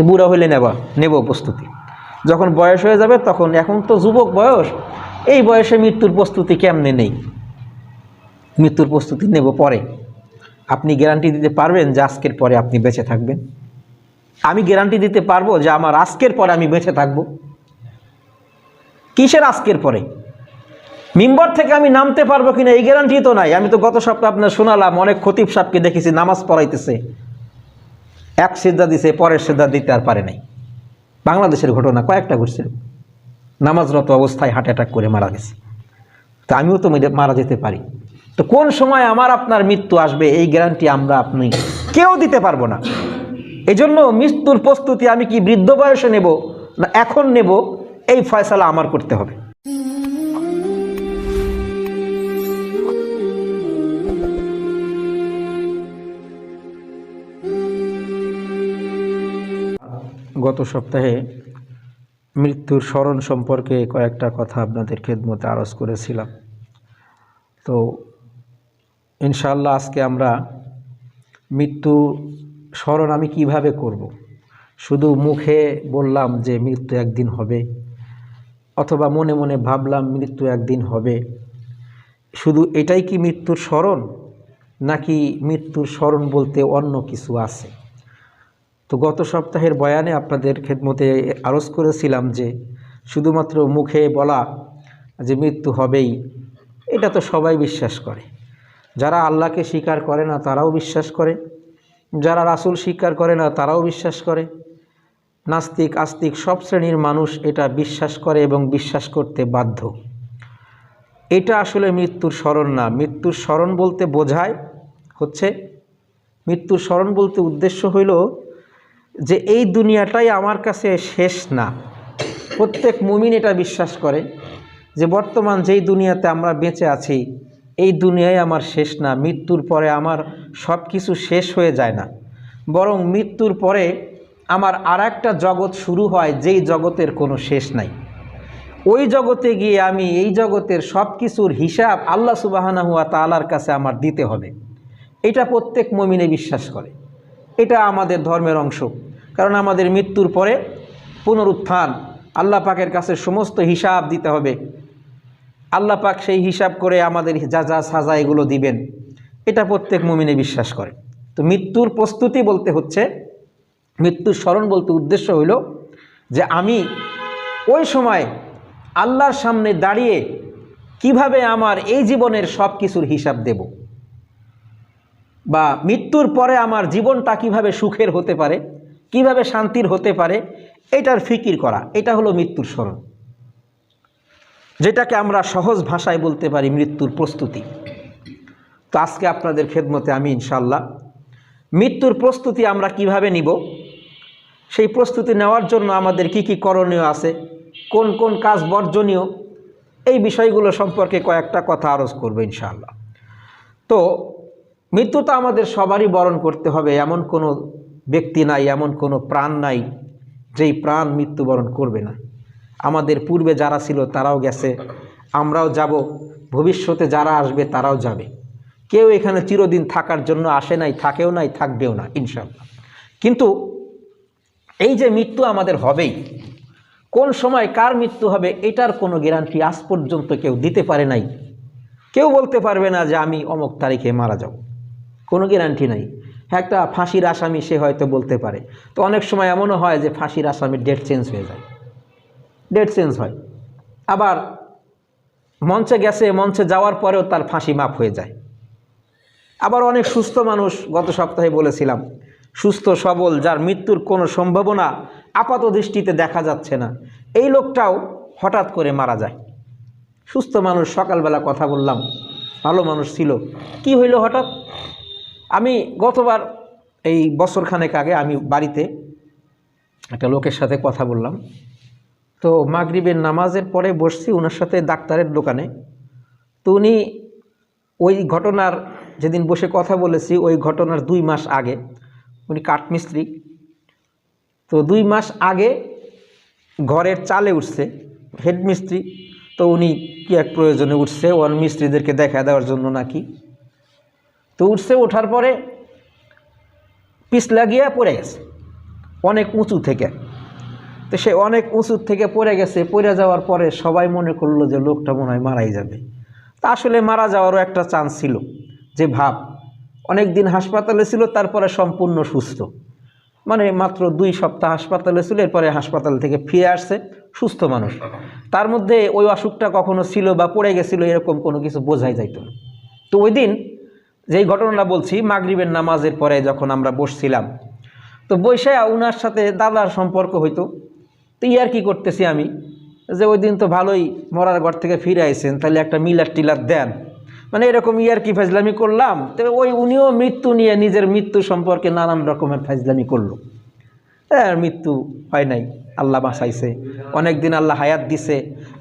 বুড়া হইলে নেব প্রস্তুতি, যখন বয়স হয়ে যাবে তখন। এখন তো যুবক বয়স, এই বয়সে মৃত্যুর প্রস্তুতি কেমনে নেই? মৃত্যুর প্রস্তুতি নেব পরে। আপনি গ্যারান্টি দিতে পারবেন যে আজকের পরে আপনি বেঁচে থাকবেন? আমি গ্যারান্টি দিতে পারবো যে আমার আজকের পরে আমি বেঁচে থাকবো? কিসের আজকের পরে? মিম্বর থেকে আমি নামতে পারবো কিনা এই গ্যারান্টি তো নাই। আমি তো গত সপ্তাহে আপনার শোনালাম, অনেক খতিব সাহেবকে দেখেছি নামাজ পড়াইতেছে, এক সিজদা দিছে, পরের সিজদা দিতে আর পারে নাই। বাংলাদেশের ঘটনা কয়েকটা ঘটছে, নামাজরত অবস্থায় হার্ট অ্যাটাক করে মারা গেছে। তো আমিও তো মারা যেতে পারি। তো কোন সময় আমার আপনার মৃত্যু আসবে এই গ্যারান্টি আমরা আপনি কেউ দিতে পারবো না। এই জন্য মৃত্যুর প্রস্তুতি আমি কি বৃদ্ধ বয়সে নেব না এখন নেব, এই ফয়সালা আমার করতে হবে। গত সপ্তাহে মৃত্যুর স্মরণ সম্পর্কে কয়েকটা কথা আপনাদের খেদমতে আরজ করেছিলাম। তো ইনশাআল্লাহ আজকে আমরা মৃত্যু স্মরণ আমি কিভাবে করব। শুধু মুখে বললাম যে মৃত্যু একদিন হবে, অথবা মনে মনে ভাবলাম মৃত্যু একদিন হবে, শুধু এটাই কি মৃত্যুর স্মরণ, নাকি মৃত্যুর স্মরণ বলতে অন্য কিছু আছে? তো গত সপ্তাহের বয়ানে আপনাদের খেদমতে আরজ করেছিলাম যে শুধুমাত্র মুখে বলা যে মৃত্যু হবেই, এটা তো সবাই বিশ্বাস করে। যারা আল্লাহকে স্বীকার করে না তারাও বিশ্বাস করে, যারা রাসূল স্বীকার করে না তারাও বিশ্বাস করে, নাস্তিক আস্তিক সব শ্রেণীর মানুষ এটা বিশ্বাস করে এবং বিশ্বাস করতে বাধ্য। এটা আসলে মৃত্যুর স্মরণ না। মৃত্যুর স্মরণ বলতে বোঝায় হচ্ছে, মৃত্যুর স্মরণ বলতে উদ্দেশ্য হইল যে এই দুনিয়াটাই আমার কাছে শেষ না। প্রত্যেক মুমিন এটা বিশ্বাস করে যে বর্তমান যেই দুনিয়াতে আমরা বেঁচে আছি এই দুনিয়ায় আমার শেষ না। মৃত্যুর পরে আমার সব কিছু শেষ হয়ে যায় না, বরং মৃত্যুর পরে আমার আর একটা জগৎ শুরু হয় যেই জগতের কোনো শেষ নাই। ওই জগতে গিয়ে আমি এই জগতের সব কিছুর হিসাব আল্লাহ সুবহানাহু ওয়া তাআলার কাছে আমার দিতে হবে। এটা প্রত্যেক মুমিনে বিশ্বাস করে। এটা আমাদের ধর্মের অংশ, কারণ আমাদের মৃত্যুর পরে পুনরুত্থান, আল্লাহ পাকের কাছে সমস্ত হিসাব দিতে হবে। আল্লাহ পাক সেই হিসাব করে আমাদের যা যা সাজা এগুলো দিবেন, এটা প্রত্যেক মুমিনে বিশ্বাস করে। তো মৃত্যুর প্রস্তুতি বলতে হচ্ছে, মৃত্যুর স্মরণ বলতে উদ্দেশ্য হইল যে আমি ওই সময় আল্লাহর সামনে দাঁড়িয়ে কিভাবে আমার এই জীবনের সব কিছুর হিসাব দেব, বা মৃত্যুর পরে আমার জীবনটা কিভাবে সুখের হতে পারে, কিভাবে শান্তির হতে পারে, এটার ফিকির করা। এটা হলো মৃত্যুর স্মরণ, যেটাকে আমরা সহজ ভাষায় বলতে পারি মৃত্যুর প্রস্তুতি। তো আজকে আপনাদের খেদমতে আমি ইনশাআল্লাহ মৃত্যুর প্রস্তুতি আমরা কিভাবে নিব, সেই প্রস্তুতি নেওয়ার জন্য আমাদের কি কি করণীয় আছে, কোন কোন কাজ বর্জনীয়, এই বিষয়গুলো সম্পর্কে কয়েকটা কথা আরজ করব ইনশাআল্লাহ। তো মৃত্যু তো আমাদের সবারই বরণ করতে হবে, এমন কোনো ব্যক্তি নাই, এমন কোনো প্রাণ নাই যেই প্রাণ মৃত্যুবরণ করবে না। আমাদের পূর্বে যারা ছিল তারাও গেছে, আমরাও যাব, ভবিষ্যতে যারা আসবে তারাও যাবে। কেউ এখানে চিরদিন থাকার জন্য আসে নাই, থাকেও নাই, থাকবেও না ইনশাআল্লাহ। কিন্তু এই যে মৃত্যু আমাদের হবেই, কোন সময় কার মৃত্যু হবে এটার কোনো গ্যারান্টি আজ পর্যন্ত কেউ দিতে পারে নাই। কেউ বলতে পারবে না যে আমি অমুক তারিখে মারা যাব, কোনো গ্যারান্টি নাই। হ্যাঁ, একটা ফাঁসির আসামি সে হয়তো বলতে পারে। তো অনেক সময় এমনও হয় যে ফাঁসির আসামির ডেট চেঞ্জ হয়ে যায়, ডেট চেঞ্জ হয়। আবার মঞ্চে গেছে, মঞ্চে যাওয়ার পরেও তার ফাঁসি মাফ হয়ে যায়। আবার অনেক সুস্থ মানুষ, গত সপ্তাহে বলেছিলাম, সুস্থ সবল যার মৃত্যুর কোনো সম্ভাবনা আপাত দৃষ্টিতে দেখা যাচ্ছে না, এই লোকটাও হঠাৎ করে মারা যায়। সুস্থ মানুষ, সকালবেলা কথা বললাম, ভালো মানুষ ছিল, কি হইল হঠাৎ। আমি গতবার এই বছরখানেক আগে আমি বাড়িতে একটা লোকের সাথে কথা বললাম। তো মাগরিবের নামাজের পরে বসছি ওনার সাথে ডাক্তারের দোকানে। তো উনি ওই ঘটনার, যেদিন বসে কথা বলেছি ওই ঘটনার 2 মাস আগে, উনি কাঠমিস্ত্রি, তো 2 মাস আগে ঘরের চালে উঠছে, হেডমিস্ত্রি। তো উনি কি এক প্রয়োজনে উঠছে, ওর মিস্ত্রিদেরকে দেখা দেওয়ার জন্য নাকি। তো উঠছে, ওঠার পরে পিছলা গিয়া পড়ে গেছে, অনেক উঁচু থেকে। তো সে অনেক উঁচু থেকে পড়ে গেছে, পড়ে যাওয়ার পরে সবাই মনে করলো যে লোকটা মনে হয় মারাই যাবে। তা আসলে মারা যাওয়ারও একটা চান্স ছিল, যে ভাব অনেক দিন হাসপাতালে ছিল, তারপরে সম্পূর্ণ সুস্থ, মানে মাত্র 2 সপ্তাহ হাসপাতালে ছিল, এরপরে হাসপাতাল থেকে ফিরে আসছে সুস্থ মানুষ। তার মধ্যে ওই অসুখটা কখনো ছিল বা পড়ে গেছিল এরকম কোনো কিছু বোঝাই যাইত না। তো ওই দিন যেই ঘটনাটা বলছি, মাগরিবের নামাজের পরে যখন আমরা বসছিলাম, তো বসে ওনার সাথে দাদার সম্পর্ক হইতো। তো ইয়ার কি করতেছি আমি, যে ওই দিন তো ভালোই মরার ঘর থেকে ফিরে আইছেন, তাহলে একটা মিলার টিলার দেন, মানে এরকম ইয়ার কি ফাজলামি করলাম। তবে উনিও মৃত্যু নিয়ে নিজের মৃত্যু সম্পর্কে নানান রকমের ফাজলামি করলো। মৃত্যু হয় নাই, আল্লাহ বাঁচাইছে, অনেক দিন আল্লাহ হায়াত দিছে,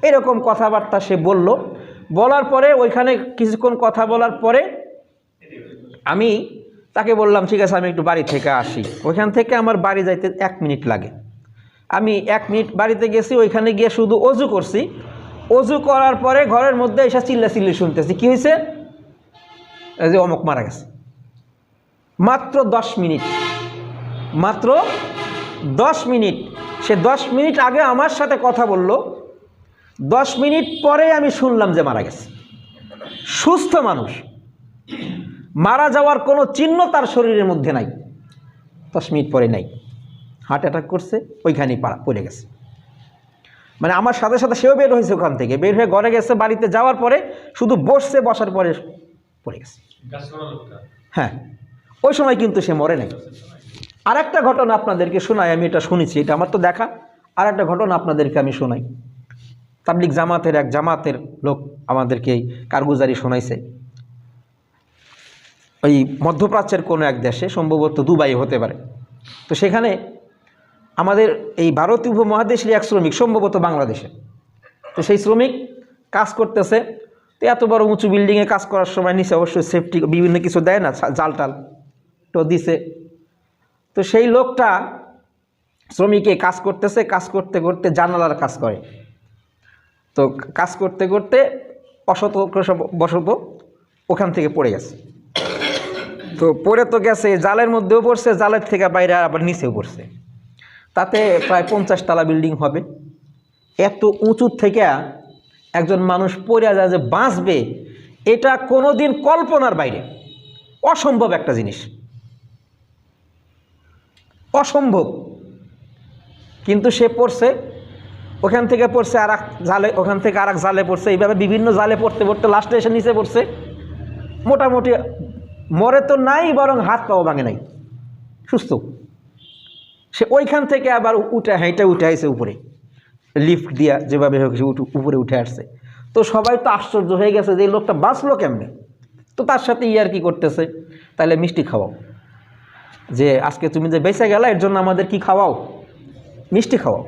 এরকম কথাবার্তা সে বলল। বলার পরে ওইখানে কিছুক্ষণ কথা বলার পরে আমি তাকে বললাম, ঠিক আছে আমি একটু বাড়ি থেকে আসি। ওইখান থেকে আমার বাড়ি যাইতে 1 মিনিট লাগে। আমি 1 মিনিট বাড়িতে গেছি, ওইখানে গিয়ে শুধু অজু করছি। অজু করার পরে ঘরের মধ্যে এসে চিল্লাচিল্লি শুনতেছি, কী হয়েছে, যে অমুক মারা গেছে। মাত্র 10 মিনিট, মাত্র 10 মিনিট। সে 10 মিনিট আগে আমার সাথে কথা বলল, 10 মিনিট পরে আমি শুনলাম যে মারা গেছে। সুস্থ মানুষ, মারা যাওয়ার কোনো চিহ্ন তার শরীরের মধ্যে নাই। 10 মিনিট পরে নাই, হার্ট অ্যাটাক করছে, ওইখানেই পড়ে গেছে। মানে আমার সাথে সাথে সেও বের হয়েছে, ওখান থেকে বের হয়ে ঘরে গেছে। বাড়িতে যাওয়ার পরে শুধু বসছে, বসার পরে পড়ে গেছে। হ্যাঁ, ওই সময় কিন্তু সে মরে নাই। আর একটা ঘটনা আপনাদেরকে শোনাই, আমি এটা শুনেছি, এটা আমার তো দেখা। আর একটা ঘটনা আপনাদেরকে আমি শোনাই। তাবলিগ জামাতের এক জামাতের লোক আমাদেরকে এই কারগুজারি শোনাইছে। ওই মধ্যপ্রাচ্যের কোনো এক দেশে, সম্ভবত দুবাই হতে পারে, তো সেখানে আমাদের এই ভারতীয় উপমহাদেশের এক শ্রমিক, সম্ভবত বাংলাদেশে, তো সেই শ্রমিক কাজ করতেছে। তো এত বড় উঁচু বিল্ডিংয়ে কাজ করার সময় নিচে অবশ্যই সেফটি বিভিন্ন কিছু দেয় না, জাল টাল তো দিছে। তো সেই লোকটা শ্রমিকে কাজ করতেছে, কাজ করতে করতে জানালার কাজ করে। তো কাজ করতে করতে বশত ওখান থেকে পড়ে গেছে। তো পড়ে তো গেছে, জালের মধ্যেও পড়ছে, জালের থেকে বাইরে আবার নিচেও পড়ছে। তাতে প্রায় 50 তলা বিল্ডিং হবে। এত উঁচু থেকে একজন মানুষ পড়ে যায় যে বাঁচবে, এটা কোনোদিন কল্পনার বাইরে, অসম্ভব একটা জিনিস, অসম্ভব। কিন্তু সে পড়ছে, ওখান থেকে পড়ছে আর এক জালে, ওখান থেকে আর এক জালে পড়ছে, এইভাবে বিভিন্ন জালে পড়তে পড়তে লাস্টে এসে নিচে পড়ছে। মোটামুটি মরে তো নাই, বরং হাত পাও ভাঙে নাই, সুস্থ। সে ওইখান থেকে আবার উঠে আইছে উপরে, লিফট দিয়া যেভাবে হোক উপরে উঠে আসছে। তো সবাই তো আশ্চর্য হয়ে গেছে যে এই লোকটা বাঁচলো কেমনে। তো তার সাথে ইয়ার কি করতেছে, তাহলে মিষ্টি খাওয়াও, যে আজকে তুমি যে বেঁচে গেলা এর জন্য আমাদের কি খাওয়াও, মিষ্টি খাওয়াও।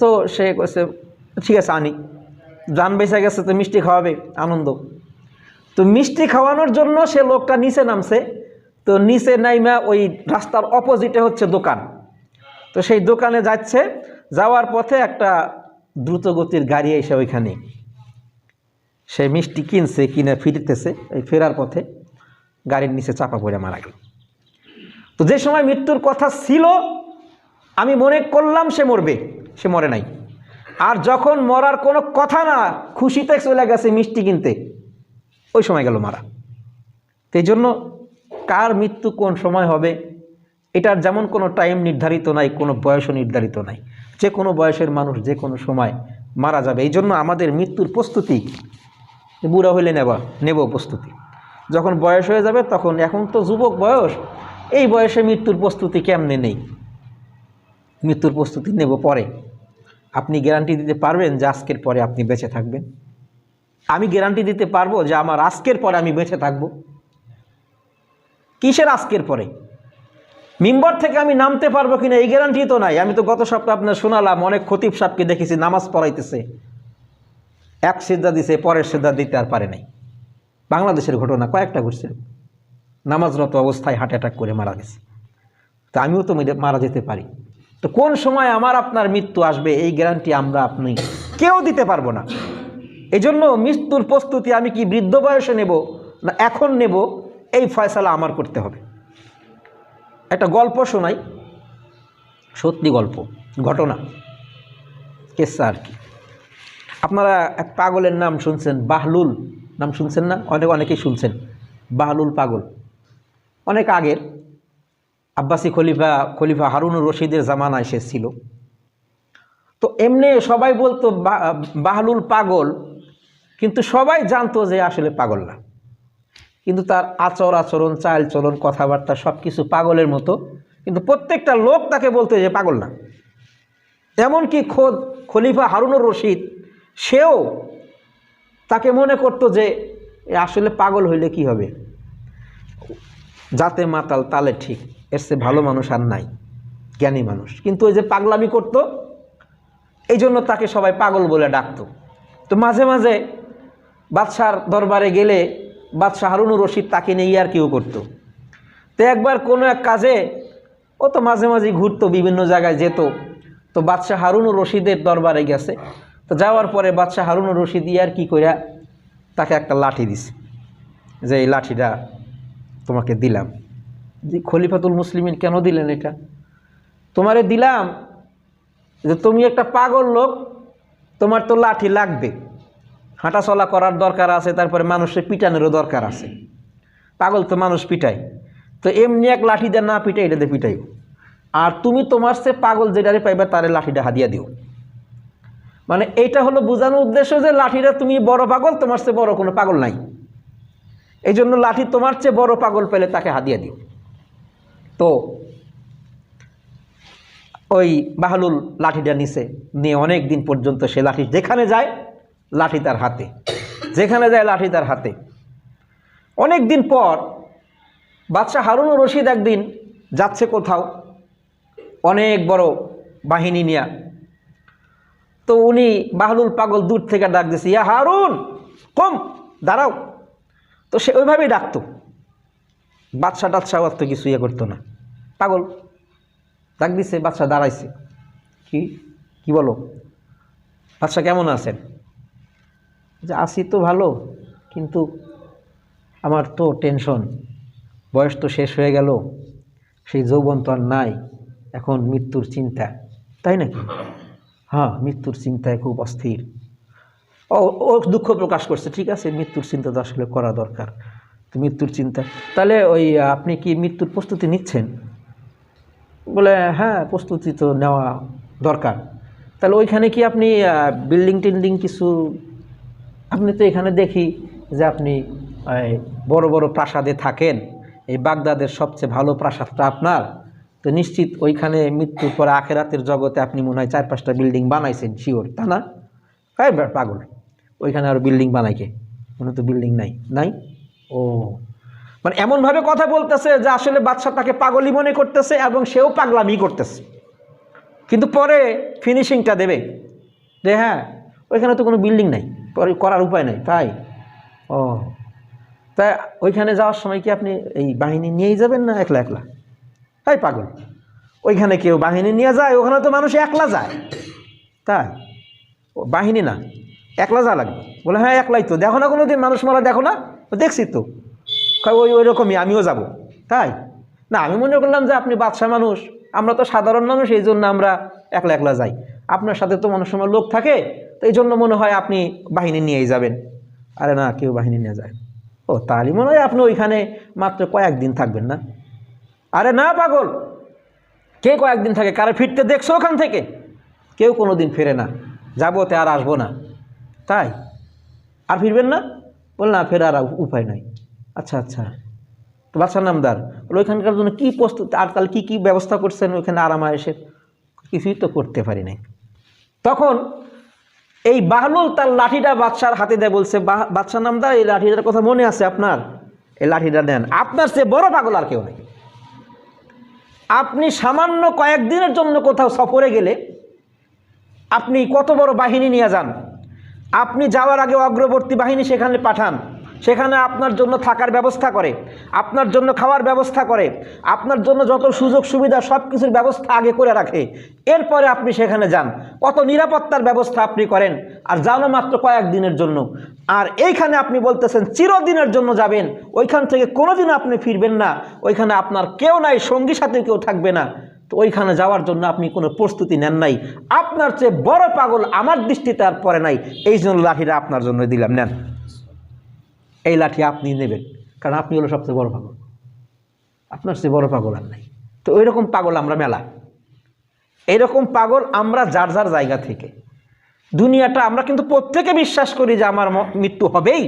তো সে কইছে ঠিক আছে আনি, জান বেঁচে গেছে তো মিষ্টি খাওয়াবে, আনন্দ। তো মিষ্টি খাওয়ানোর জন্য সে লোকটা নিচে নামছে। তো নিচে নাইমা ওই রাস্তার অপোজিটে হচ্ছে দোকান। তো সেই দোকানে যাচ্ছে, যাওয়ার পথে একটা দ্রুতগতির গাড়ি এসে ওইখানে সে মিষ্টি কিনছে, কিনে ফিরতেছে, এই ফেরার পথে গাড়ির নিচে চাপা পড়ে মারা গেল। তো যে সময় মৃত্যুর কথা ছিল আমি মনে করলাম সে মরবে, সে মরে নাই। আর যখন মরার কোনো কথা না, খুশিতে চলে গেছে মিষ্টি কিনতে, ওই সময় গেল মারা। এই জন্য কার মৃত্যু কোন সময় হবে এটার যেমন কোনো টাইম নির্ধারিত নাই, কোনো বয়সও নির্ধারিত নাই। যে কোনো বয়সের মানুষ যে কোনো সময় মারা যাবে। এই জন্য আমাদের মৃত্যুর প্রস্তুতি বুড়া হইলে নেব প্রস্তুতি। যখন বয়স হয়ে যাবে তখন, এখন তো যুবক বয়স, এই বয়সে মৃত্যুর প্রস্তুতি কেমনে নেই, মৃত্যুর প্রস্তুতি নেব পরে। আপনি গ্যারান্টি দিতে পারবেন যে আজকের পরে আপনি বেঁচে থাকবেন? আমি গ্যারান্টি দিতে পারবো যে আমার আজকের পরে আমি বেঁচে থাকব? কিসের আজকের পরে? মিম্বর থেকে আমি নামতে পারবো কিনা এই গ্যারান্টি তো নাই। আমি তো গত সপ্তাহে আপনার শোনালাম, অনেক খতিব সাহেবকে দেখেছি নামাজ পড়াইতেছে, এক সিজদা দিছে, পরের সিজদা দিতে আর পারে নাই। বাংলাদেশের ঘটনা কয়েকটা ঘটছে, নামাজরত অবস্থায় হার্ট অ্যাটাক করে মারা গেছে। তো আমিও তো মারা যেতে পারি। তো কোন সময় আমার আপনার মৃত্যু আসবে এই গ্যারান্টি আমরা আপনি কেউ দিতে পারবো না। এই জন্য মৃত্যুর প্রস্তুতি আমি কি বৃদ্ধ বয়সে নেব না এখন নেব, এই ফয়সালা আমার করতে হবে। একটা গল্প শোনাই। সত্যি গল্প, ঘটনা, কেসা আর কি। আপনারা এক পাগলের নাম শুনছেন, বাহলুল, নাম শুনছেন না? অনেকেই শুনছেন। বাহলুল পাগল অনেক আগের আব্বাসী খলিফা হারুনুর রশিদের জামানায় সে ছিল। তো এমনি সবাই বলতো বাহলুল পাগল, কিন্তু সবাই জানতো যে আসলে পাগল না। কিন্তু তার আচরণ, চাল চলন, কথাবার্তা সব কিছু পাগলের মতো, কিন্তু প্রত্যেকটা লোক তাকে বলতো যে পাগল না। এমনকি খোদ খলিফা হারুনুর রশিদ সেও তাকে মনে করতো যে আসলে পাগল হইলে কি হবে, যাতে মাতাল তালে ঠিক, এর চেয়ে ভালো মানুষ আর নাই, জ্ঞানী মানুষ। কিন্তু ওই যে পাগলামি করতো, এই জন্য তাকে সবাই পাগল বলে ডাকতো। তো মাঝে মাঝে বাদশার দরবারে গেলে বাদশাহ হারুনুর রশিদ তাকে নিয়ে ইয়ার্কিও করতো। তো একবার কোনো এক কাজে ও তো মাঝে মাঝে ঘুরতো, বিভিন্ন জায়গায় যেত। তো বাদশাহ হারুনুর রশিদের দরবারে গেছে। তো যাওয়ার পরে বাদশাহ হারুনুর রশিদ ইয়ার্কি কইরা তাকে একটা লাঠি দিছে, যে এই লাঠিটা তোমাকে দিলাম। যে খলিফাতুল মুসলিমিন, কেন দিলেন এটা? তোমারে দিলাম যে তুমি একটা পাগল লোক, তোমার তো লাঠি লাগবে, হাঁটাচলা করার দরকার আছে, তারপরে মানুষের পিটানোরও দরকার আছে। পাগল তো মানুষ পিটায়, তো এমনি এক লাঠি দিয়ে না পিটাই, এটাতে পিটাই। আর তুমি তোমার সে পাগল যেটারে পাইবা তারে লাঠিটা হাদিয়া দিও। মানে এইটা হলো বোঝানোর উদ্দেশ্য যে লাঠিটা তুমি বড় পাগল, তোমার চেয়ে বড় কোনো পাগল নাই, এই জন্য লাঠি তোমার চেয়ে বড় পাগল পেলে তাকে হাদিয়া দিও। তো ওই বাহলুল লাঠিটা নিয়ে অনেক দিন পর্যন্ত সে লাঠি যেখানে যায় লাঠি তার হাতে, যেখানে যায় লাঠি তার হাতে। অনেক দিন পর বাদশাহ হারুনুর রশিদ একদিন যাচ্ছে কোথাও অনেক বড় বাহিনী নিয়ে। তো উনি বাহলুল পাগল দূর থেকে ডাক দিয়েছে, ইয়া হারুন কম, দাঁড়াও। তো সে ওইভাবেই ডাকতো। বাদশাহ টাদশাহ তো কিছু ইয়ে করতো না, পাগল ডাক দিছে, বাদশাহ দাঁড়াইছে। কি বলো? বাদশাহ কেমন আছেন? যে আছি তো ভালো, কিন্তু আমার তো টেনশন, বয়স তো শেষ হয়ে গেল, সেই যৌবন তো আর নাই, এখন মৃত্যুর চিন্তা। তাই নাকি? হ্যাঁ, মৃত্যুর চিন্তায় খুব অস্থির। ও দুঃখ প্রকাশ করছে। ঠিক আছে, মৃত্যুর চিন্তা তো আসলে করা দরকার, তো মৃত্যুর চিন্তা, তাহলে ওই আপনি কি মৃত্যুর প্রস্তুতি নিচ্ছেন? বলে হ্যাঁ, প্রস্তুতি তো নেওয়া দরকার। তাহলে ওইখানে কি আপনি বিল্ডিং টিল্ডিং কিছু, আপনি তো এখানে দেখি যে আপনি বড় বড় প্রাসাদে থাকেন, এই বাগদাদের সবচেয়ে ভালো প্রাসাদটা আপনার, তো নিশ্চিত ওইখানে মৃত্যুর পরে আখেরাতের জগতে আপনি মনে হয় 4-5টা বিল্ডিং বানাইছেন, শিওর, তা না? পাগল, ওইখানে আর বিল্ডিং বানাইকে? মনে তো বিল্ডিং নাই। ও, মানে এমনভাবে কথা বলতেছে যে আসলে বাদশাহ তাকে পাগলই মনে করতেছে এবং সেও পাগলামি করতেছে। কিন্তু পরে ফিনিশিংটা দেবে যে হ্যাঁ, ওইখানে তো কোনো বিল্ডিং নাই, পরে করার উপায় নাই। তাই? ও, তাই ওইখানে যাওয়ার সময় কি আপনি এই বাহিনী নিয়েই যাবেন না একলা একলা? তাই পাগল, ওইখানে কেউ বাহিনী নিয়ে যায়? ওখানে তো মানুষ একলা যায়। তাই? বাহিনী না, একলা যা লাগবে। বলে হ্যাঁ, একলাই তো, দেখো না কোনো দিন মানুষ মারা, দেখো না? দেখছি তো। ওই রকমই আমিও যাব। তাই না? আমি মনে করলাম যে আপনি বাদশাহ মানুষ, আমরা তো সাধারণ মানুষ, এই জন্য আমরা একলা একলা যাই। আপনার সাথে তো মনে সময় লোক থাকে, তো এই জন্য মনে হয় আপনি বাহিনী নিয়েই যাবেন। আরে না, কেউ বাহিনী নিয়ে যায়। ও, তাহলে মনে হয় আপনি ওইখানে মাত্র কয়েকদিন থাকবেন না? আরে না পাগল, কে কয়েকদিন থাকে? কারে ফিরতে দেখছো ওখান থেকে? কেউ কোনো দিন ফেরে না, যাবো তে আর আসবো না। তাই? আর ফিরবেন না? বল না, ফেরার উপায় নাই। আচ্ছা, তো বাদশাহ নামদার বলে ওইখানকার জন্য কী প্রস্তুতি, আর তাহলে কী ব্যবস্থা করছেন ওইখানে আরামায়েশে? কিছুই তো করতে পারি নাই। তখন এই বাহলুল তার লাঠিটা বাদশার হাতে দেয়, বলছে বাদশাহ নামদার, এই লাঠিটার কথা মনে আছে আপনার? এই লাঠিটা দেন, আপনার চেয়ে বড় পাগল আর কেউ নেই। আপনি সামান্য কয়েকদিনের জন্য কোথাও সফরে গেলে আপনি কত বড় বাহিনী নিয়ে যান, আপনি যাওয়ার আগে অগ্রবর্তী বাহিনী সেখানে পাঠান, সেখানে আপনার জন্য থাকার ব্যবস্থা করে, আপনার জন্য খাওয়ার ব্যবস্থা করে, আপনার জন্য যত সুযোগ সুবিধা সব কিছুর ব্যবস্থা আগে করে রাখে। এরপরে আপনি সেখানে যান, কত নিরাপত্তার ব্যবস্থা আপনি করেন, আর যানো মাত্র কয়েকদিনের জন্য। আর এইখানে আপনি বলতেছেন চিরদিনের জন্য যাবেন, ওইখান থেকে কোনোদিন আপনি ফিরবেন না, ওইখানে আপনার কেউ নাই, সঙ্গী সাথে কেউ থাকবে না। তো ওইখানে যাওয়ার জন্য আপনি কোনো প্রস্তুতি নেন নাই, আপনার চেয়ে বড় পাগল আমার দৃষ্টিতে আর পড়ে নাই, এই জন্য লাঠিটা আপনার জন্য দিলাম, নেন এই লাঠি আপনি নেবেন, কারণ আপনি হলো সবচেয়ে বড় পাগল, আপনার চেয়ে বড় পাগল আর নাই। তো ওই রকম পাগল আমরা মেলা, এইরকম পাগল আমরা যার যার জায়গা থেকে। দুনিয়াটা আমরা কিন্তু প্রত্যেকে বিশ্বাস করি যে আমার মৃত্যু হবেই,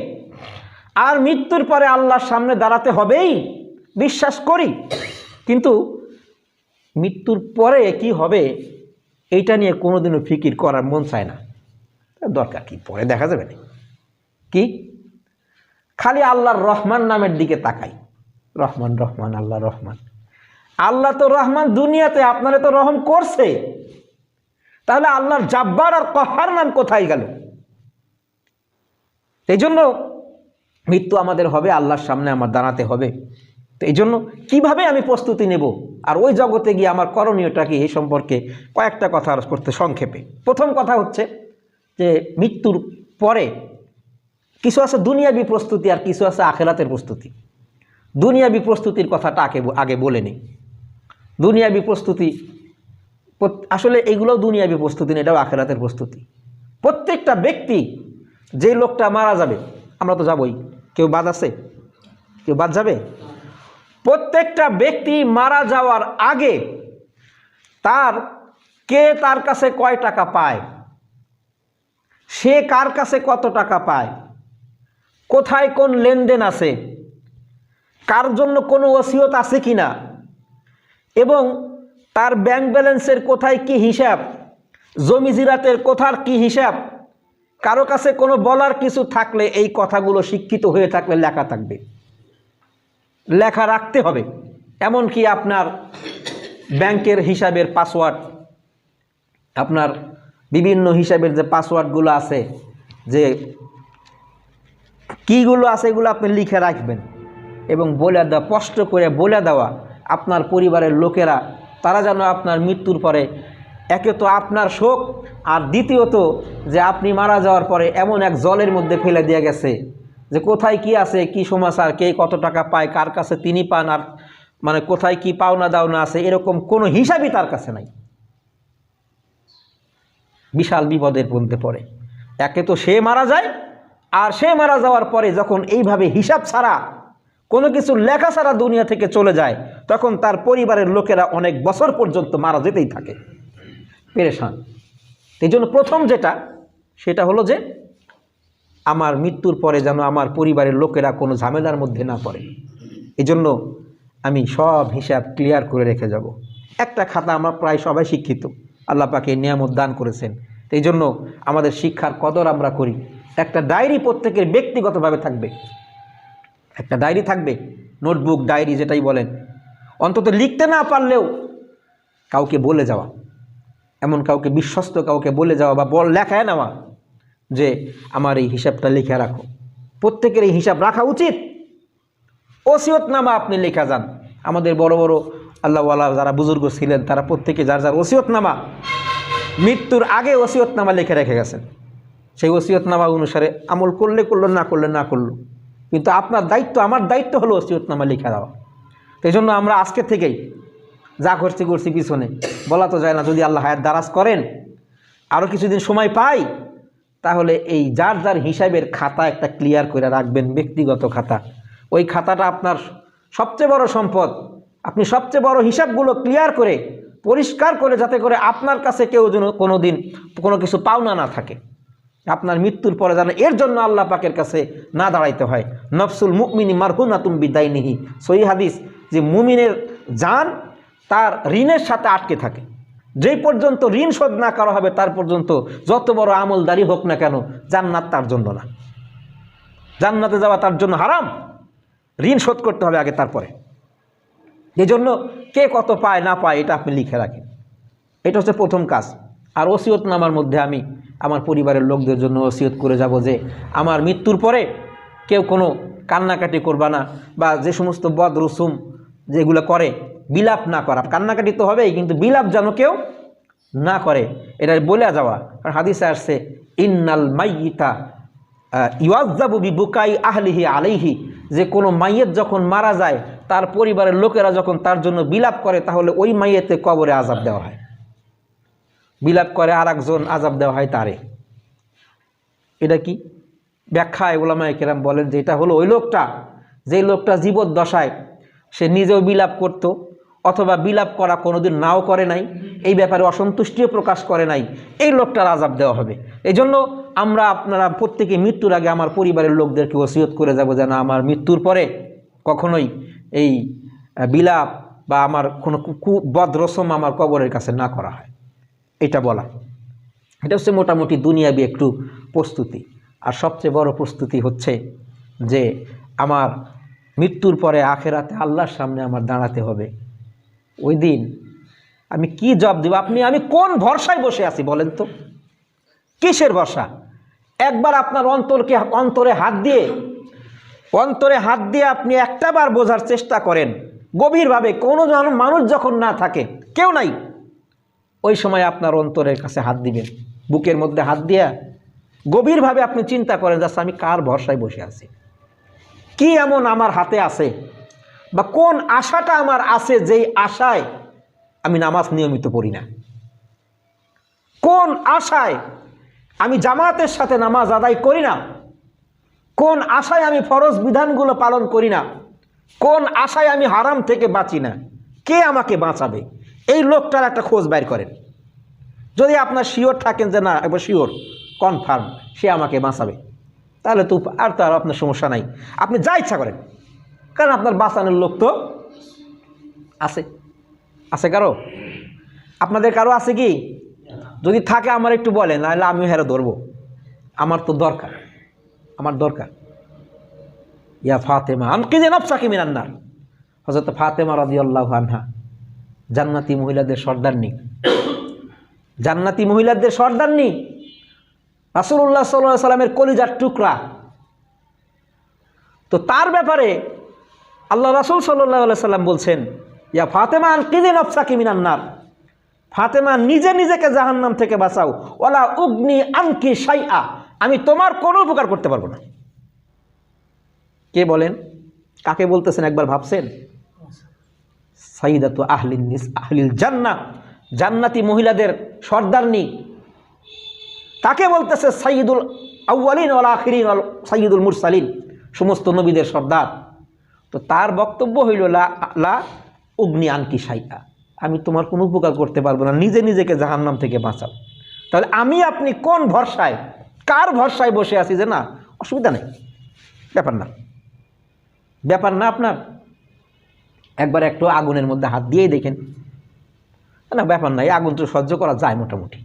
আর মৃত্যুর পরে আল্লাহর সামনে দাঁড়াতে হবেই, বিশ্বাস করি। কিন্তু মৃত্যুর পরে কি হবে এইটা নিয়ে কোনোদিনও ফিকির করার মন চায় না। দরকার কি, পরে দেখা যাবে না কি, খালি আল্লাহর রহমান নামের দিকে তাকাই, রহমান রহমান আল্লাহ রহমান। আল্লাহ তো রহমান, দুনিয়াতে আপনারা তো রহম করছে, তাহলে আল্লাহর জাব্বার আর কহার নাম কোথায় গেল? এই জন্য মৃত্যু আমাদের হবে, আল্লাহর সামনে আমার দাঁড়াতে হবে। তো এই জন্য কীভাবে আমি প্রস্তুতি নেব আর ওই জগতে গিয়ে আমার করণীয়টা কি, এই সম্পর্কে কয়েকটা কথা করতে সংক্ষেপে। প্রথম কথা হচ্ছে যে মৃত্যুর পরে কিছু আছে দুনিয়াবি প্রস্তুতি আর কিছু আছে আখেরাতের প্রস্তুতি। দুনিয়াবি প্রস্তুতির কথাটা আগে বলে নিই। দুনিয়াবি প্রস্তুতি আসলে এইগুলোও দুনিয়াবি প্রস্তুতি না, এটাও আখেরাতের প্রস্তুতি। প্রত্যেকটা ব্যক্তি, যে লোকটা মারা যাবে, আমরা তো যাবই, কেউ বাদ আছে? কেউ বাদ যাবে? প্রত্যেকটা ব্যক্তি মারা যাওয়ার আগে তার কাছে কয় টাকা পায়, সে কার কাছে কত টাকা পায়, কোথায় কোন লেনদেন আছে, কার জন্য কোনো ওসিয়ত আছে কিনা, এবং তার ব্যাংক ব্যালেন্সের কোথায় কি হিসাব, জমি জিরাতের কোথার কি হিসাব, কারো কাছে কোনো বলার কিছু থাকলে এই কথাগুলো শিক্ষিত হয়ে থাকলে লেখা থাকবে, লেখা রাখতে হবে। এমনকি আপনার ব্যাংকের হিসাবের পাসওয়ার্ড, আপনার বিভিন্ন হিসাবের যে পাসওয়ার্ডগুলো আছে, যে কীগুলো আছে, এগুলো আপনি লিখে রাখবেন এবং বলে দেওয়া, স্পষ্ট করে বলে দেওয়া আপনার পরিবারের লোকেরা, তারা যেন আপনার মৃত্যুর পরে একে তো আপনার শোক, আর দ্বিতীয়ত যে আপনি মারা যাওয়ার পরে এমন এক জলের মধ্যে ফেলে দিয়ে গেছে যে কোথায় কি আছে, কি সমাচার, কে কত টাকা পায়, কার কাছে তিনি পান, আর মানে কোথায় কি পাওনা দাওনা আছে, এরকম কোনো হিসাবই তার কাছে নাই। বিশাল বিপদের মধ্যে পড়ে। একে তো সে মারা যায়, আর সে মারা যাওয়ার পরে যখন এইভাবে হিসাব ছাড়া, কোনো কিছু লেখা ছাড়া দুনিয়া থেকে চলে যায়, তখন তার পরিবারের লোকেরা অনেক বছর পর্যন্ত মারা যেতেই থাকে, পেরেশান। এই জন্য প্রথম যেটা, সেটা হলো যে আমার মৃত্যুর পরে যেন আমার পরিবারের লোকেরা কোনো ঝামেলার মধ্যে না পড়ে। এই জন্য আমি সব হিসাব ক্লিয়ার করে রেখে যাব। একটা খাতা, আমরা প্রায় সবাই শিক্ষিত, আল্লাহ পাকে নিয়ামত দান করেছেন, এই জন্য আমাদের শিক্ষার কদর আমরা করি। একটা ডায়েরি প্রত্যেকের ব্যক্তিগতভাবে থাকবে, একটা ডায়েরি থাকবে, নোটবুক, ডায়েরি যেটাই বলেন, অন্তত লিখতে না পারলেও কাউকে বলে যাওয়া, এমন কাউকে বিশ্বস্ত কাউকে বলে যাওয়া বা লেখায় নেওয়া যে আমার এই হিসাবটা লিখে রাখো। প্রত্যেকের এই হিসাব রাখা উচিত। ওসিয়তনামা আপনি লেখা যান। আমাদের বড় বড় আল্লাহওয়ালা যারা বুজুর্গ ছিলেন, তারা প্রত্যেকে যার যার ওসিয়তনামা মৃত্যুর আগে ওসিয়তনামা লিখে রেখে গেছেন। সেই ওসিয়তনামা অনুসারে আমল করলে করলো, না করলে না করলো, কিন্তু আপনার দায়িত্ব, আমার দায়িত্ব হলো ওসিয়তনামা লিখে দেওয়া। সেই জন্য আমরা আজকে থেকেই যা করছি পিছনে বলা তো যায় না, যদি আল্লাহ হায়াত দারাজ করেন, আরও কিছুদিন সময় পাই, তাহলে এই যার যার হিসাবের খাতা একটা ক্লিয়ার করে রাখবেন, ব্যক্তিগত খাতা। ওই খাতাটা আপনার সবচেয়ে বড় সম্পদ। আপনি সবচেয়ে বড় হিসাবগুলো ক্লিয়ার করে, পরিষ্কার করে, যাতে করে আপনার কাছে কেউ যেন কোনো দিন কোনো কিছু পাওনা না থাকে, আপনার মৃত্যুর পরে যেন এর জন্য আল্লাহ পাকের কাছে না দাঁড়াইতে হয়। নফসুল মুমিনি মারহুনাতুম বিদাইনিহি, সহিহ হাদিস, যে মুমিনের জান তার ঋণের সাথে আটকে থাকে। যেই পর্যন্ত ঋণ শোধ না করা হবে, তার পর্যন্ত যত বড় আমলদারি হোক না কেন, জান্নাত তার জন্য না, জান্নাতে যাওয়া তার জন্য হারাম। ঋণ শোধ করতে হবে আগে, তারপরে। এই জন্য কে কত পায় না পায় এটা আপনি লিখে রাখেন, এটা হচ্ছে প্রথম কাজ। আর ওসিয়তনামার মধ্যে আমি আমার পরিবারের লোকদের জন্য ওসিয়ত করে যাব যে আমার মৃত্যুর পরে কেউ কোনো কান্নাকাটি করবা না, বা যে সমস্ত বদ রসুম যেগুলো করে, বিলাপ না করা। কান্নাকাটি তো হবেই, কিন্তু বিলাপ যেন কেউ না করে, এটা বলে যাওয়া। কারণ হাদিসে আসছে, ইন্নাল মাইয়িতা ইউআযাবু বিবুকাই আহলিহি আলাইহি, যে কোনো মাইয়ত যখন মারা যায় তার পরিবারের লোকেরা যখন তার জন্য বিলাপ করে, তাহলে ওই মাইয়েতে কবরে আযাব দেওয়া হয়। বিলাপ করে আর একজন, আযাব দেওয়া হয় তারে। এটা কি ব্যাখ্যায় উলামায়ে কেরাম বলেন যে এটা হলো ওই লোকটা, যেই লোকটা জীবদ্দশায় সে নিজেও বিলাপ করত, অথবা বিলাপ করা কোনোদিন নাও করে নাই, এই ব্যাপারে অসন্তুষ্টিও প্রকাশ করে নাই, এই লোকটার আযাব দেওয়া হবে। এই জন্য আমরা আপনারা প্রত্যেকে মৃত্যুর আগে আমার পরিবারের লোকদেরকে ওসিয়ত করে যাব যেন আমার মৃত্যুর পরে কখনোই এই বিলাপ বা আমার কোনো বদ রসম আমার কবরের কাছে না করা হয়, এটা বলা। এটা হচ্ছে মোটামুটি দুনিয়াবি একটু প্রস্তুতি। আর সবচেয়ে বড় প্রস্তুতি হচ্ছে যে আমার মৃত্যুর পরে আখেরাতে আল্লাহর সামনে আমার দাঁড়াতে হবে। ওই দিন আমি কি জবাব দেব? আমি কোন ভরসায় বসে আছি বলেন তো? কিসের ভরসা? একবার আপনার অন্তরে হাত দিয়ে আপনি একটা বার বোঝার চেষ্টা করেন গভীরভাবে। কোনো মানুষ যখন না থাকে, কেউ নাই, ওই সময় আপনার অন্তরের কাছে হাত দিবেন, বুকের মধ্যে হাত দিয়া গভীরভাবে আপনি চিন্তা করেন যে আমি কার ভরসায় বসে আছি, কি এমন আমার হাতে আছে, বা কোন আশাটা আমার আছে যেই আশায় আমি নামাজ নিয়মিত পড়ি না, কোন আশায় আমি জামাতের সাথে নামাজ আদায় করি না, কোন আশায় আমি ফরজ বিধানগুলো পালন করি না, কোন আশায় আমি হারাম থেকে বাঁচি না। কে আমাকে বাঁচাবে? এই লোকটার একটা খোঁজ বাইর করেন। যদি আপনার শিওর থাকেন যে না, একবার শিওর কনফার্ম সে আমাকে বাঁচাবে, তাহলে তো আর আপনার সমস্যা নাই, আপনি যা ইচ্ছা করেন। কারণ আপনার বাঁচানোর লোক তো আছে কারো? আপনাদের কারো আছে কি? যদি থাকে আমার একটু বলেন, নাহলে আমিও হেরে ধরবো। আমার তো দরকার, ইয়া ফাতেমা আনকিযি নাফসাকি মিনান নার। হযরত ফাতেমা রাদিয়াল্লাহু আনহা জান্নাতি মহিলাদের সর্দারনী, রাসূলুল্লাহ সাল্লাল্লাহু আলাইহি সাল্লামের কলিজার টুকরা। তো তার ব্যাপারে আল্লাহ রাসূল সাল্লাল্লাহু আলাইহি সাল্লাম বলছেন, ইয়া ফাতেমা আনকিযি নাফসাকি মিনান নার, ফাতেমা নিজেকে জাহান্নাম থেকে বাঁচাও। ওয়ালা উগনি আনকি শাইআ, আমি তোমার কোনো উপকার করতে পারবো না। কে বলেন? কাকে বলতেছেন একবার ভাবছেন? সাইয়্যিদাতু আহলিল জান্নাহ, জান্নাতি মহিলাদের সর্দারনী। তাকে বলতেছে সাইয়্যিদুল আউয়ালিন ওয়াল আখিরিন ওয়াল সাইয়্যিদুল মুরসালিন, সমস্ত নবীদের সর্দার। তো তার বক্তব্য হইল লা উগনি আনকি শাইআ, আমি তোমার কোনো উপকার করতে পারবো না, নিজেকে জাহান্নাম থেকে বাঁচাও। তাহলে আমি আপনি কোন ভরসায়, কার ভরসায় বসে আছি? যে না, অসুবিধা নেই, ব্যাপার না আপনার একবার একটু আগুনের মধ্যে হাত দিয়েই দেখেন, না ব্যাপার নাই, আগুন তো সহ্য করা যায় মোটামুটি।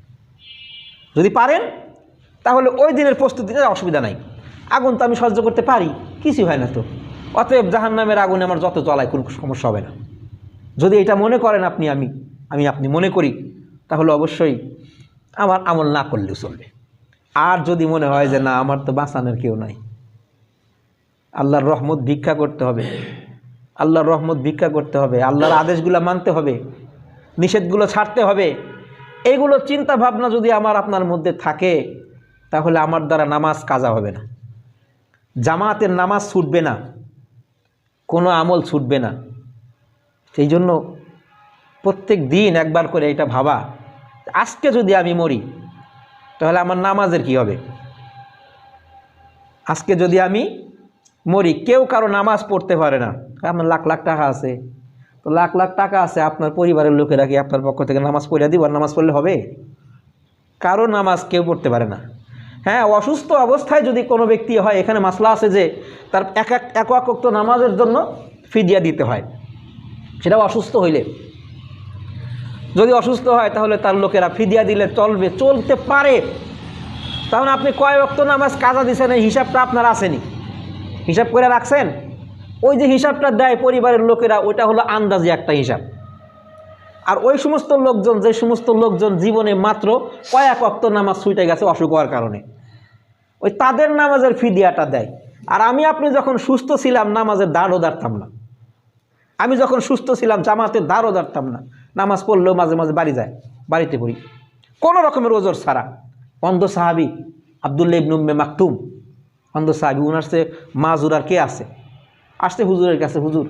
যদি পারেন তাহলে ওই দিনের প্রস্তুতিতে অসুবিধা নাই, আগুন তো আমি সহ্য করতে পারি, কিছু হয় না তো, অতএব জাহান্নামের আগুনে আমার যত জ্বলায় কোনো সমস্যা হবে না। যদি এটা মনে করেন আপনি মনে করি, তাহলে অবশ্যই আমার আমল না করলেও চলবে। আর যদি মনে হয় যে না, আমার তো বাঁচানোর কেউ নাই, আল্লাহর রহমত ভিক্ষা করতে হবে, আল্লাহর আদেশগুলো মানতে হবে, নিষেধগুলো ছাড়তে হবে, এইগুলো চিন্তা ভাবনা যদি আপনার মধ্যে থাকে, তাহলে আমার দ্বারা নামাজ কাজা হবে না, জামাতের নামাজ ছুটবে না, কোনো আমল ছুটবে না। সেই জন্য প্রত্যেক দিন একবার করে এটা ভাবা, আজকে যদি আমি মরি তাহলে আমার নামাজের কি হবে? আজকে যদি আমি মরি, কেউ কারো নামাজ পড়তে পারে না, আপনার লাখ লাখ টাকা আছে, তো লাখ লাখ টাকা আছে, আপনার পরিবারের লোকেরা কি আপনার পক্ষ থেকে নামাজ পড়ে দিব? আর নামাজ পড়লে হবে? কারো নামাজ কেউ পড়তে পারে না। হ্যাঁ, অসুস্থ অবস্থায় যদি কোনো ব্যক্তি হয়, এখানে মাসলা আছে যে তার এক ওয়াক্ত নামাজের জন্য ফিদিয়া দিতে হয়, সেটা অসুস্থ হইলে। যদি অসুস্থ হয় তাহলে তার লোকেরা ফিদিয়া দিলে চলতে পারে। তাহলে আপনি কয় ওয়াক্ত নামাজ কাজা দিচ্ছেন, এই হিসাবটা আপনার আসেনি, হিসাব করে রাখছেন? ওই যে হিসাবটা দেয় পরিবারের লোকেরা, ওইটা হলো আন্দাজি একটা হিসাব। আর ওই সমস্ত লোকজন, যে সমস্ত লোকজন জীবনে মাত্র কয়েক ওয়াক্ত নামাজ ছুটে গেছে অসুখ হওয়ার কারণে, ওই তাদের নামাজের ফিদিয়াটা দেয়। আর আপনি যখন সুস্থ ছিলাম, নামাজের দাঁড়ও দাঁড়তাম না। আমি যখন সুস্থ ছিলাম, জামাতের দাঁড়ও দাঁড়তাম না, নামাজ পড়লেও মাঝে মাঝে বাড়িতে পড়ি, কোনো রকমের ওজর ছাড়া। অন্ধ সাহাবি আব্দুল্লাহ ইবনে উম্মে মাকতুম, অন্ধ সাহাবি, উনার সে মাজুর আর কে আসছে হুজুরের কাছে, হুজুর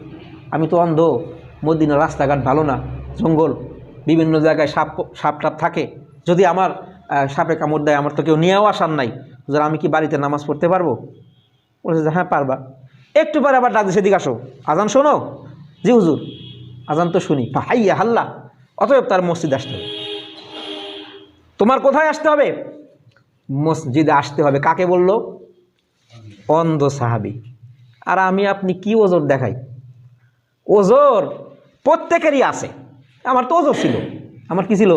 আমি তো অন্ধ, মদিনার রাস্তাঘাট ভালো না, জঙ্গল, বিভিন্ন জায়গায় সাপ টাপ থাকে, যদি আমার সাপে কামড় দেয় আমার তো কেউ নিয়েও আসার নাই, হুজুর আমি কি বাড়িতে নামাজ পড়তে পারবো? বলছে যে হ্যাঁ পারবা। একটু পরে আবার ডাক সেদিকে আসো, আজান শোনো। জি হুজুর আজান তো শুনি। হাইয়া হাল্লা। অতএব তার মসজিদ আসতে হবে। তোমার কোথায় আসতে হবে? মসজিদে আসতে হবে। কাকে বলল? অন্ধ সাহাবী। আর আমি আপনি কি ওজোর দেখাই? ওজোর প্রত্যেকেরই আছে। আমার তো ওজোর ছিল। আমার কি ছিল?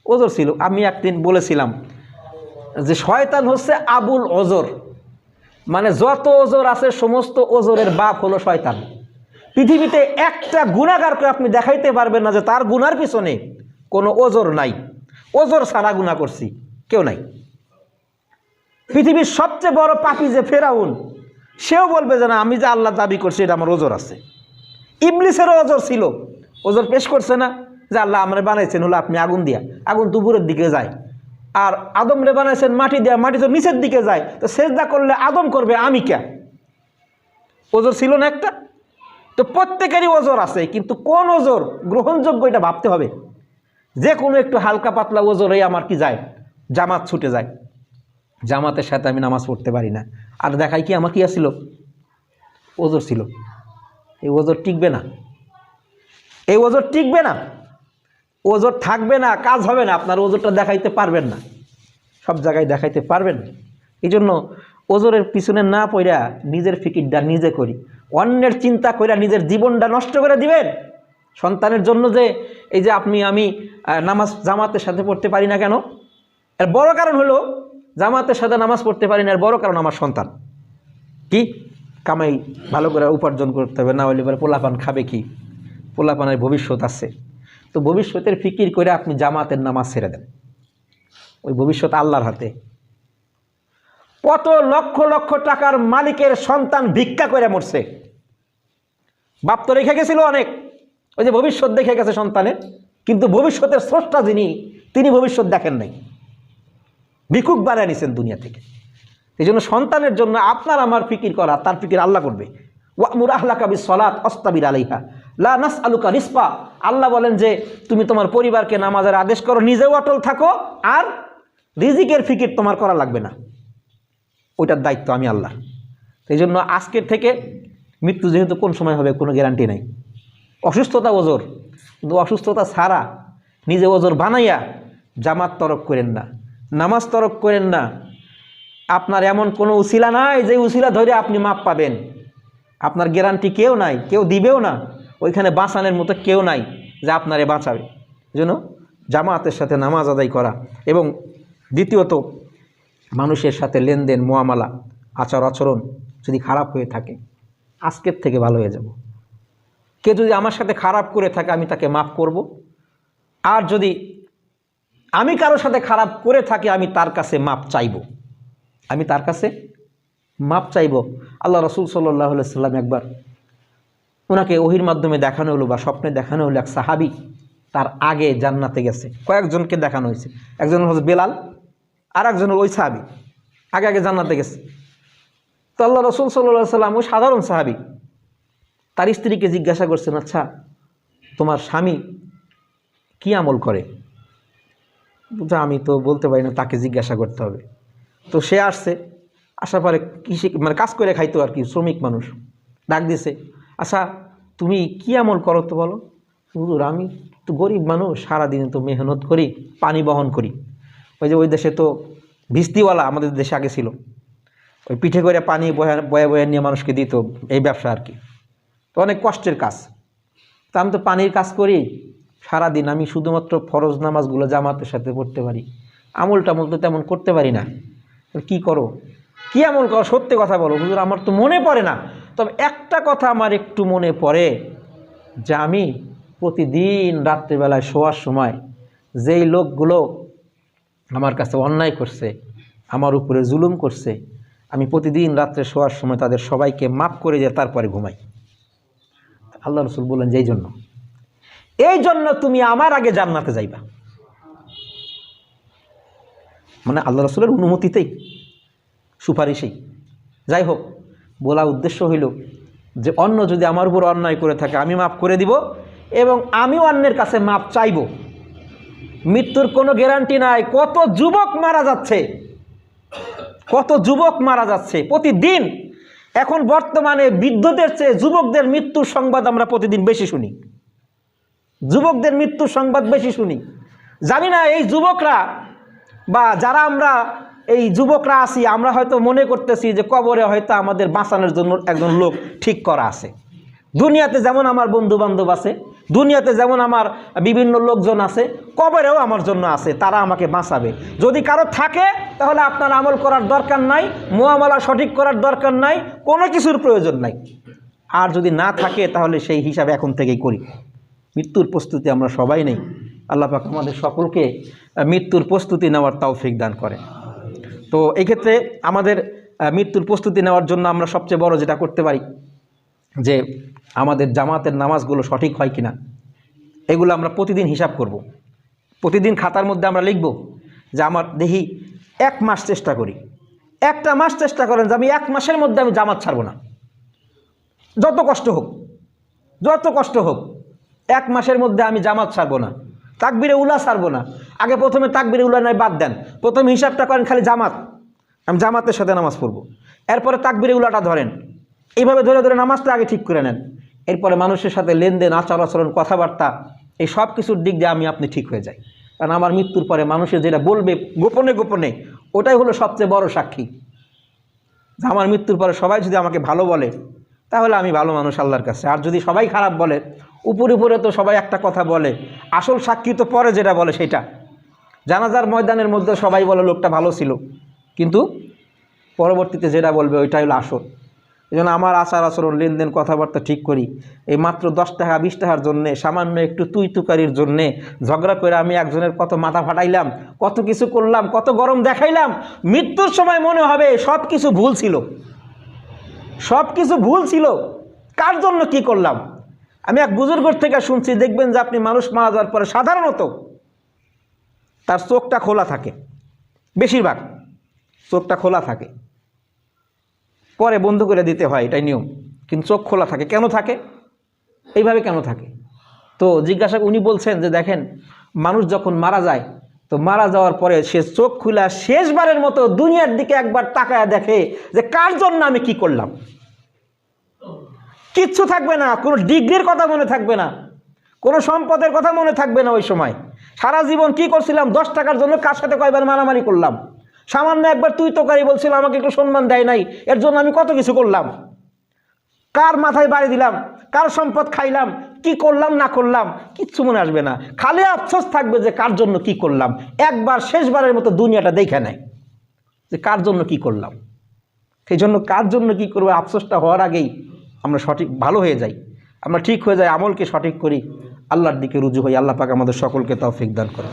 ওজোর ছিল। আমি একদিন বলেছিলাম যে শয়তান হচ্ছে আবুল ওজোর, মানে যত ওজোর আছে সমস্ত ওজোরের বাপ হলো শয়তান। পৃথিবীতে একটা গুনাহগারকে আপনি দেখাইতে পারবেন না যে তার গুনার পিছনে কোনো ওজোর নাই, ওজোর ছাড়া গুনাহ করছি, কেউ নাই। পৃথিবীর সবচেয়ে বড় পাপী যে ফেরাউন, সেও বলবে যে না আমি যে আল্লাহ দাবি করছি এটা আমার ওজোর আছে। ইবলিসেরও ওজোর ছিল, ওজোর পেশ করছে না যে আল্লাহ আমরা বানাইছেন হলো আপনি আগুন দিয়া, আগুন দুপুরের দিকে যায়, আর আদম রে বানাইছেন মাটি দিয়া, মাটি তো নিচের দিকে যায়, তো সেজদা করলে আদম করবে, আমি কে? ওজোর ছিল না একটা? তো প্রত্যেকেরই ওজোর আছে, কিন্তু কোন ওজোর গ্রহণযোগ্য এটা ভাবতে হবে। যে কোনো একটু হালকা পাতলা ওজোরেই আমার কি যায়, জামাত ছুটে যায়, জামাতের সাথে আমি নামাজ পড়তে পারি না। আর দেখাই কি আমার কি আসছিল? ওজোর ছিল। এই ওজোর টিকবে না, এই ওজোর টিকবে না, ওজোর থাকবে না, কাজ হবে না, আপনার ওজোরটা দেখাইতে পারবেন না, সব জায়গায় দেখাইতে পারবেন না। এই জন্য ওজোরের পিছনে না পড়া নিজের ফিকিরটা নিজে করি। অন্যের চিন্তা করে নিজের জীবনটা নষ্ট করে দিবেন সন্তানের জন্য, যে এই যে আমি নামাজ জামাতের সাথে পড়তে পারি না কেন? এর বড় কারণ হলো জামাতের সাথে নামাজ পড়তে পারি না, এর বড় কারণ আমার সন্তান। কি কামাই ভালো করে উপার্জন করতে হবে, না হলে পোলাপান খাবে কি? পোলাপানের ভবিষ্যৎ আছে, তো ভবিষ্যতের ফিকির করে আপনি জামাতের নামাজ ছেড়ে দেন, ওই ভবিষ্যৎ আল্লাহর হাতে। কত লক্ষ লক্ষ টাকার মালিকের সন্তান ভিক্ষা করে মরছে, বাপ তো রেখে গেছিল অনেক, ওই যে ভবিষ্যৎ দেখে গেছে সন্তানের, কিন্তু ভবিষ্যতের স্রষ্টা যিনি, তিনি ভবিষ্যৎ দেখেন নাই, ভিক্ষুক বানিয়ে নিছেন দুনিয়া থেকে। এই জন্য সন্তানের জন্য আপনার আমার ফিকির করা, তার ফিকির আল্লাহ করবে। ওয়ামুর আহলাকা বিসসালাত ওয়াসতাবির আলাইহা লা নাসআলুকা রিজকা। আল্লাহ বলেন যে তুমি তোমার পরিবারকে নামাজের আদেশ করো, নিজেও অটল থাকো, আর রিজিকের ফিকির তোমার করা লাগবে না, ওইটার দায়িত্ব আমি আল্লাহ। এই জন্য আজকের থেকে মৃত্যু যেহেতু কোন সময় হবে কোনো গ্যারান্টি নাই। অসুস্থতা ওজোর, কিন্তু অসুস্থতা ছাড়া নিজে ওজোর বানাইয়া জামাত তরক করেন না, নামাজ তরক করেন না। আপনার এমন কোনো উসিলা নাই যে উসিলা ধরে আপনি মাপ পাবেন, আপনার গ্যারান্টি কেউ নাই, কেউ দিবেও না, ওইখানে বাঁচানোর মতো কেউ নাই যে আপনারে বাঁচাবে। জন্য জামাতের সাথে নামাজ আদায় করা, এবং দ্বিতীয়ত মানুষের সাথে লেনদেন মুআমালা আচার আচরণ যদি খারাপ হয়ে থাকে, আজকের থেকে ভালো হয়ে যাব। কেউ যদি আমার সাথে খারাপ করে থাকে আমি তাকে মাফ করব, আর যদি আমি কারোর সাথে খারাপ করে থাকি আমি তার কাছে মাপ চাইব, আমি তার কাছে মাপ চাইব। আল্লাহ রসুল সাল্লাল্লাহু আলাইহি সাল্লাম একবার ওনাকে ওহির মাধ্যমে দেখানো হলো বা স্বপ্নে দেখানো হলো, এক সাহাবী তার আগে জান্নাতে গেছে। কয়েকজনকে দেখানো হয়েছে, একজন হচ্ছে বেলাল, আর একজন ওই সাহাবী আগে আগে জান্নাতে গেছে। তো আল্লাহ রসুল সাল্লাল্লাহু আলাইহি সাল্লাম ওই সাধারণ সাহাবী তার স্ত্রীকে জিজ্ঞাসা করছেন, আচ্ছা তোমার স্বামী কি আমল করে? আমি তো বলতে পারি না, তাকে জিজ্ঞাসা করতে হবে। তো সে আসছে, আসার পরে কৃষি মানে কাজ করে খাইতো আর কি, শ্রমিক মানুষ, ডাক দিছে, আচ্ছা তুমি কি আমল করো তো বলো। হুজুর আমি তো গরিব মানুষ, সারাদিনে তো মেহনত করি, পানি বহন করি। ওই যে ওই দেশে তো ভিস্তিওয়ালা আমাদের দেশে আগে ছিল, ওই পিঠে করে পানি বয়ে বয়ে নিয়ে মানুষকে দিত, এই ব্যবসা আর কি। তো অনেক কষ্টের কাজ। তা আমি তো পানির কাজ করি সারাদিন, আমি শুধুমাত্র ফরজ নামাজগুলো জামাতের সাথে পড়তে পারি, আমল টামল তো তেমন করতে পারি না। কি করো, কি আমল করো, সত্যি কথা বলো। হুজুর আমার তো মনে পড়ে না, তবে একটা কথা আমার একটু মনে পড়ে, যে আমি প্রতিদিন রাত্রিবেলায় শোয়ার সময় যেই লোকগুলো আমার কাছে অন্যায় করছে, আমার উপরে জুলুম করছে, আমি প্রতিদিন রাত্রে শোয়ার সময় তাদের সবাইকে মাফ করে দিয়ে তারপরে ঘুমাই। আল্লাহ রসুল বললেন যে এই জন্য তুমি আমার আগে জান্নাতে যাইবা, মানে আল্লাহ রসুলের অনুমতিতেই, সুপারিশেই। যাই হোক, বলা উদ্দেশ্য হইল যে অন্য যদি আমার উপর অন্যায় করে থাকে আমি মাফ করে দিব এবং আমি অন্যের কাছে মাফ চাইব। মৃত্যুর কোনো গ্যারান্টি নাই। কত যুবক মারা যাচ্ছে, কত যুবক মারা যাচ্ছে প্রতিদিন। এখন বর্তমানে বৃদ্ধদের চেয়ে যুবকদের মৃত্যুর সংবাদ আমরা প্রতিদিন বেশি শুনি, যুবকদের মৃত্যুর সংবাদ বেশি শুনি। জানি না এই যুবকরা বা যারা আমরা এই যুবকরা আছি, আমরা হয়তো মনে করতেছি যে কবরে হয়তো আমাদের বাঁচানোর জন্য একজন লোক ঠিক করা আছে। দুনিয়াতে যেমন আমার বন্ধু বান্ধব আছে, দুনিয়াতে যেমন আমার বিভিন্ন লোকজন আছে, কবরেও আমার জন্য আছে, তারা আমাকে বাঁচাবে। যদি কারো থাকে তাহলে আপনার আমল করার দরকার নাই, মুআমালা সঠিক করার দরকার নাই, কোনো কিছুর প্রয়োজন নাই। আর যদি না থাকে তাহলে সেই হিসাবে এখন থেকেই করি। মৃত্যুর প্রস্তুতি আমরা সবাই নেই। আল্লাহ পাক আমাদের সকলকে মৃত্যুর প্রস্তুতি নেওয়ার তৌফিক দান করে। তো এই ক্ষেত্রে আমাদের মৃত্যুর প্রস্তুতি নেওয়ার জন্য আমরা সবচেয়ে বড় যেটা করতে পারি যে আমাদের জামাতের নামাজগুলো সঠিক হয় কিনা এগুলো আমরা প্রতিদিন হিসাব করব। প্রতিদিন খাতার মধ্যে আমরা লিখব যে আমার দেখি 1 মাস চেষ্টা করি, একটা মাস চেষ্টা করেন যে আমি 1 মাসের মধ্যে আমি জামাত ছাড়বো না, যত কষ্ট হোক, যত কষ্ট হোক 1 মাসের মধ্যে আমি জামাত ছাড়বো না, তাকবিরে উলা ছাড়বো না। আগে প্রথমে তাকবিরে উলা নাই বাদ দেন, প্রথমে হিসাবটা করেন খালি জামাত, আমি জামাতের সাথে নামাজ পড়বো। এরপরে তাকবিরে উলাটা ধরেন, এইভাবে ধরে ধরে নামাজটা আগে ঠিক করে নেন। এরপরে মানুষের সাথে লেনদেন, আচার আচরণ, কথাবার্তা, এই সব কিছুর দিক দিয়ে আপনি ঠিক হয়ে যায়। কারণ আমার মৃত্যুর পরে মানুষের যেটা বলবে গোপনে গোপনে, ওটাই হলো সবচেয়ে বড় সাক্ষী। আমার মৃত্যুর পরে সবাই যদি আমাকে ভালো বলে তাহলে আমি ভালো মানুষ আল্লাহর কাছে। আর যদি সবাই খারাপ বলে, উপরে উপরে তো সবাই একটা কথা বলে, আসল সাক্ষী তো পরে যেটা বলে সেটা। জানাজার ময়দানের মধ্যে সবাই বলে লোকটা ভালো ছিল, কিন্তু পরবর্তীতে যেটা বলবে ওইটাই হলো আসল। এই জন্য আমার আচার আচরণ, লেনদেন, কথাবার্তা ঠিক করি। এই মাত্র 10 টাকা 20 টাকার জন্যে, সামান্য একটু তুই তুকারির জন্যে ঝগড়া করে আমি একজনের কত মাথা ফাটাইলাম, কত কিছু করলাম, কত গরম দেখাইলাম। মৃত্যুর সময় মনে হবে সব কিছু ভুল ছিল, সব কিছু ভুল ছিল। কার জন্য কি করলাম? আমি এক বুজুর্গর থেকে শুনছি, দেখবেন যে আপনি মানুষ মারা যাওয়ার পরে সাধারণত তার চোখটা খোলা থাকে, বেশিরভাগ চোখটা খোলা থাকে, পরে বন্ধ করে দিতে হয়, এটাই নিয়ম, কিন্তু চোখ খোলা থাকে। কেন থাকে? এইভাবে কেন থাকে? তো জিজ্ঞাসা, উনি বলছেন যে দেখেন, মানুষ যখন মারা যায়, তো মারা যাওয়ার পরে সে চোখ খুলে শেষবারের মতো দুনিয়ার দিকে একবার তাকায় দেখে যে কার জন্য আমি কি করলাম। কিচ্ছু থাকবে না, কোনো ডিগ্রির কথা মনে থাকবে না, কোনো সম্পদের কথা মনে থাকবে না। ওই সময় সারা জীবন কি করছিলাম, 10 টাকার জন্য কার সাথে কয়বার মারামারি করলাম, সামান্য একবার তুই তোকারি বলছিল, আমাকে একটু সম্মান দেয় নাই, এর জন্য আমি কত কিছু করলাম, কার মাথায় বাড়ি দিলাম, কার সম্পদ খাইলাম, কি করলাম না করলাম, কিচ্ছু মনে আসবে না। খালি আফসোস থাকবে যে কার জন্য কি করলাম। একবার শেষবারের মতো দুনিয়াটা দেখে নেয় যে কার জন্য কি করলাম। সেই জন্য কার জন্য কি করবো আফসোসটা হওয়ার আগেই আমরা সঠিক ভালো হয়ে যাই, আমরা ঠিক হয়ে যাই, আমলকে সঠিক করি, আল্লাহর দিকে রুজু হই। আল্লাহ পাক আমাদের সকলকে তৌফিক দান করে।